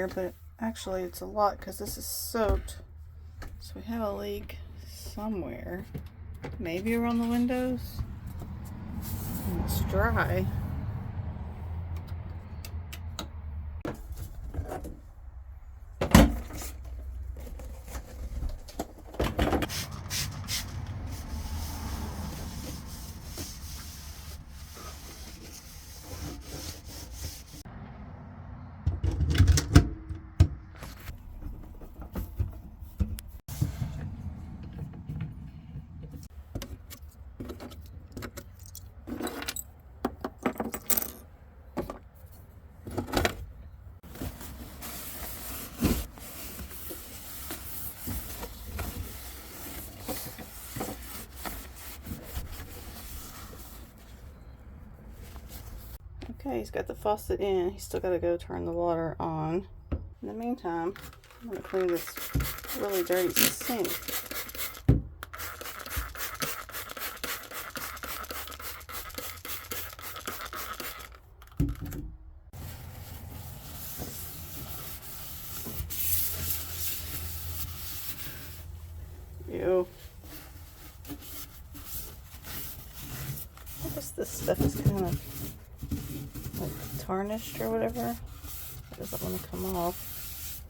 here, but actually it's a lot because this is soaked. So we have a leak somewhere. Maybe around the windows. And it's dry. Okay, he's got the faucet in. He's still got to go turn the water on. In the meantime, I'm going to clean this really dirty sink. Ew. I guess this stuff is kind of like tarnished or whatever. It doesn't want to come off.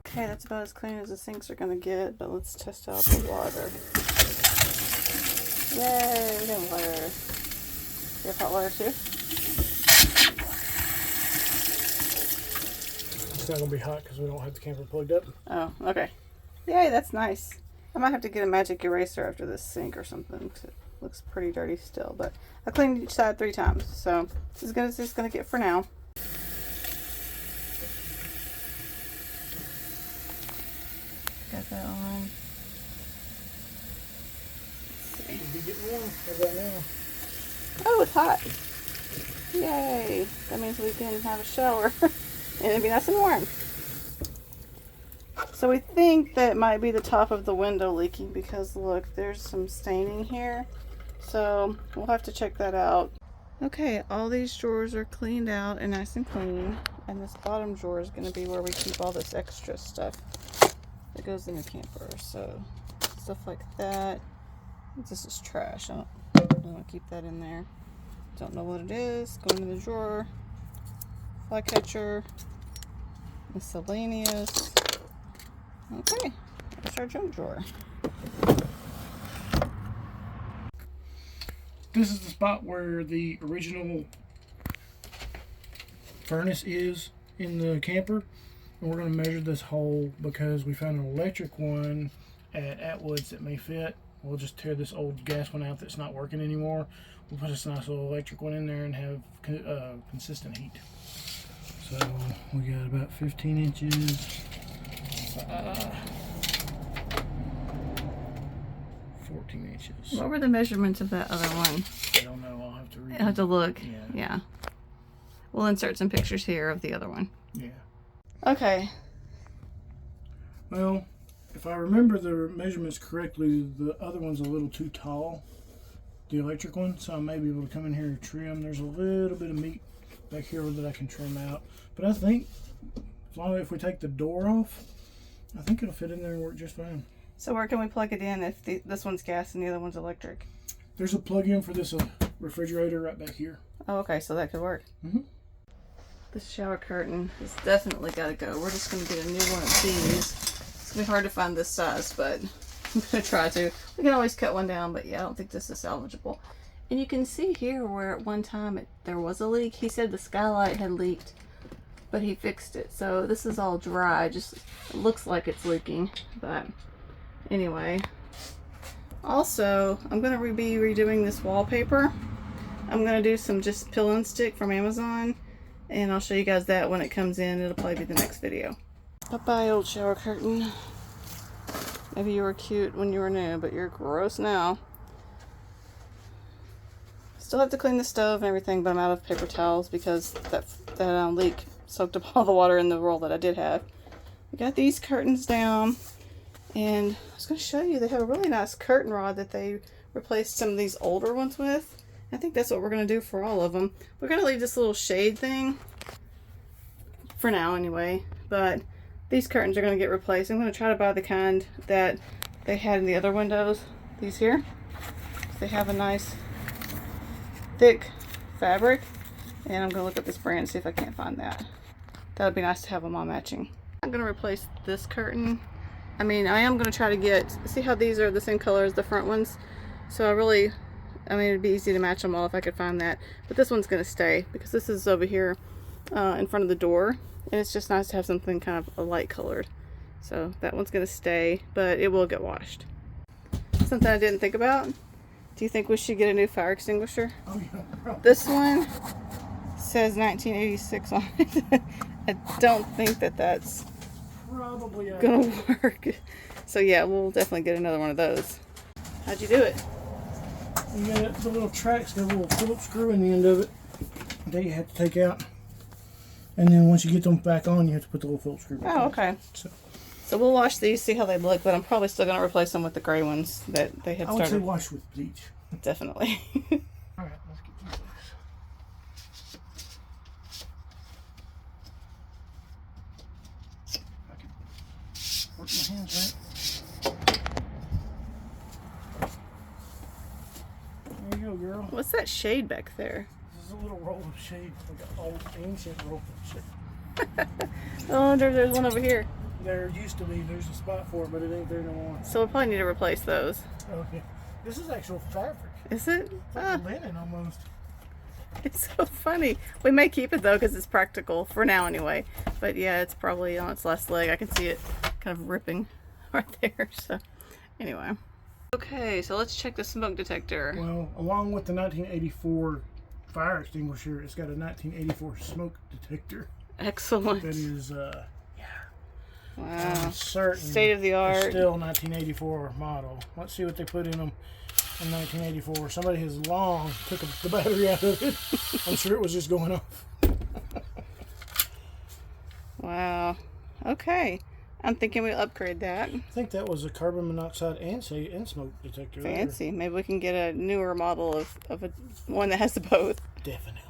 Okay, that's about as clean as the sinks are going to get, but let's test out the water. Yay, we got water. You have hot water too? It's not going to be hot because we don't have the camper plugged up. Oh, okay. Yay, that's nice. I might have to get a magic eraser after this sink or something because it looks pretty dirty still. But I cleaned each side 3 times, so this is just gonna get for now. Got that on. Let's see. Should be getting warm. How's that now? Oh, it's hot. Yay! That means we can have a shower and it'll be nice and warm. So we think that might be the top of the window leaking because look, there's some staining here. So we'll have to check that out. Okay, all these drawers are cleaned out and nice and clean. And this bottom drawer is going to be where we keep all this extra stuff that goes in the camper. So stuff like that. This is trash. I don't want to keep that in there. Don't know what it is. Go into the drawer. Flycatcher. Miscellaneous. Okay, that's our junk drawer. This is the spot where the original furnace is in the camper. And we're going to measure this hole because we found an electric one at Atwood's that may fit. We'll just tear this old gas one out that's not working anymore. We'll put this nice little electric one in there and have consistent heat. So we got about 15 inches. 14 inches. What were the measurements of that other one? I don't know. I'll have to read. I have to look. Yeah. We'll insert some pictures here of the other one. Yeah. Okay. Well, if I remember the measurements correctly, the other one's a little too tall, the electric one, so I may be able to come in here and trim. There's a little bit of meat back here that I can trim out. But I think, as long as if we take the door off, I think it'll fit in there and work just fine. So where can we plug it in if this one's gas and the other one's electric? There's a plug-in for this refrigerator right back here. Oh, okay, so that could work. Mm-hmm. This shower curtain has definitely got to go. We're just going to get a new one of these. It's going to be hard to find this size, but I'm going to try to. We can always cut one down, but yeah, I don't think this is salvageable. And you can see here where at one time there was a leak. He said the skylight had leaked, but he fixed it. So this is all dry. Just it looks like it's leaking, but anyway. Also, I'm going to be redoing this wallpaper. I'm going to do some just pill and stick from Amazon, and I'll show you guys that when it comes in. It'll probably be the next video. Bye-bye, old shower curtain. Maybe you were cute when you were new, but you're gross now. Still have to clean the stove and everything, but I'm out of paper towels because that leak soaked up all the water in the roll that I did have. We got these curtains down, and I was going to show you, they have a really nice curtain rod that they replaced some of these older ones with. I think that's what we're going to do for all of them. We're going to leave this little shade thing for now anyway, but these curtains are going to get replaced. I'm going to try to buy the kind that they had in the other windows, these here. They have a nice thick fabric, and I'm going to look at this brand and see if I can't find that. That would be nice to have them all matching. I'm going to replace this curtain. I mean, I am going to try to get, see how these are the same color as the front ones. So I mean, it'd be easy to match them all if I could find that. But this one's going to stay because this is over here in front of the door. And it's just nice to have something kind of a light colored. So that one's going to stay, but it will get washed. Something I didn't think about. Do you think we should get a new fire extinguisher? Oh, yeah. This one says 1986 on it. I don't think that that's Probably gonna work. So yeah, we'll definitely get another one of those. How'd you do it? You got the little track's got a little Phillips screw in the end of it that you have to take out. And then once you get them back on, you have to put the little Phillips screw back on. Oh, okay. So we'll wash these, see how they look, but I'm probably still gonna replace them with the gray ones that they had I would say started. wash with bleach. Definitely. Alright, let's get these things. I can work my hands right. There you go, girl. What's that shade back there? This is a little roll of shade, like an old ancient roll of shade. I wonder if there's one over here. There used to be, there's a spot for it, but it ain't there no more. So we'll probably need to replace those. Okay. This is actual fabric. Is it? It's like linen almost. It's so funny. We may keep it though because it's practical for now anyway. But yeah, it's probably on its last leg. I can see it kind of ripping right there. So anyway. Okay, so let's check the smoke detector. Well, along with the 1984 fire extinguisher, it's got a 1984 smoke detector. Excellent. That is, Wow. certain. State of the art. It's still 1984 model. Let's see what they put in them in 1984. Somebody has long took the battery out of it. I'm sure it was just going off. Wow. Okay. I'm thinking we upgrade that. I think that was a carbon monoxide and smoke detector. Fancy. Maybe we can get a newer model of a one that has both. Definitely.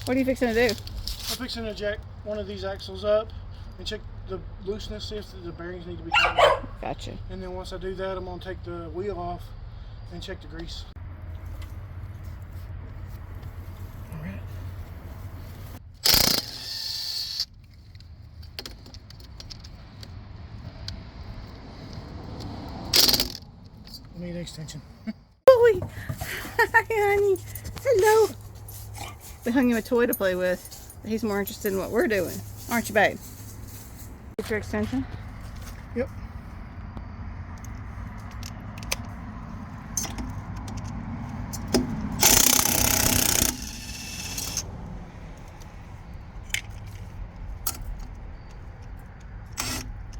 What are you fixing to do? I'm fixing to jack one of these axles up and check the looseness, see if the bearings need to be tightened up. Gotcha. And then once I do that, I'm going to take the wheel off and check the grease. All right. I need extension. Boy! Hi, honey. Hello. We hung him a toy to play with. He's more interested in what we're doing. Aren't you, babe? Get your extension? Yep.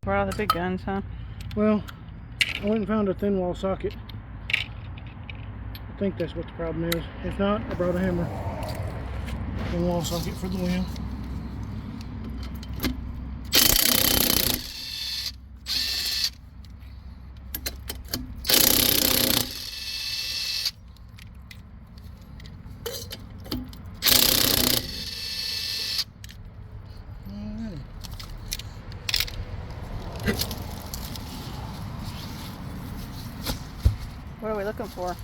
Brought all the big guns, huh? Well, I went and found a thin wall socket. I think that's what the problem is. If not, I brought a hammer. Thin wall socket for the wheel. What are we looking for?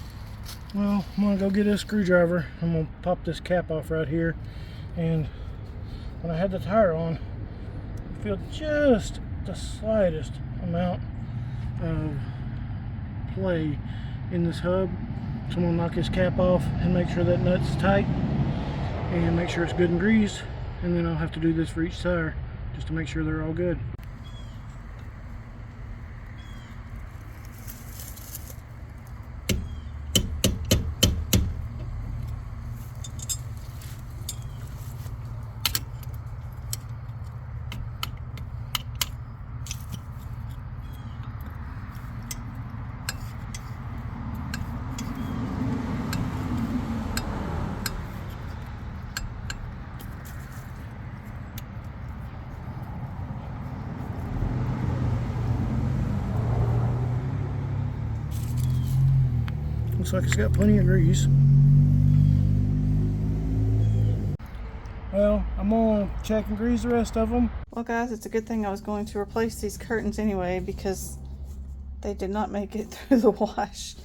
Well, I'm gonna go get a screwdriver. I'm gonna pop this cap off right here, and when I had the tire on, I feel just the slightest amount of play in this hub. So I'm gonna knock this cap off and make sure that nut's tight and make sure it's good and greased, and then I'll have to do this for each tire just to make sure they're all good. looks like it's got plenty of grease. Well, I'm gonna check and grease the rest of them. Well guys, it's a good thing I was going to replace these curtains anyway, because they did not make it through the wash.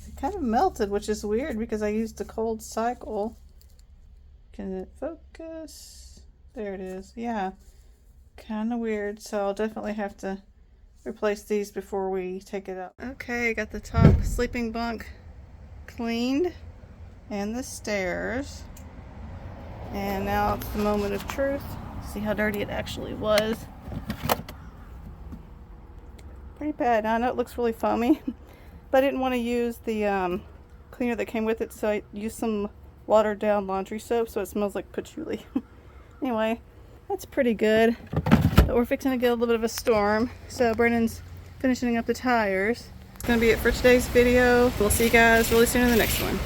They kind of melted, which is weird because I used the cold cycle. Can it focus? There it is. Yeah, kind of weird. So I'll definitely have to replace these before we take it out. Okay, got the top sleeping bunk cleaned and the stairs. And now it's the moment of truth. See how dirty it actually was. Pretty bad. Now I know it looks really foamy, but I didn't want to use the cleaner that came with it, so I used some watered down laundry soap so it smells like patchouli. Anyway, that's pretty good. But we're fixing to get a little bit of a storm, so Brennan's finishing up the tires. That's going to be it for today's video. We'll see you guys really soon in the next one.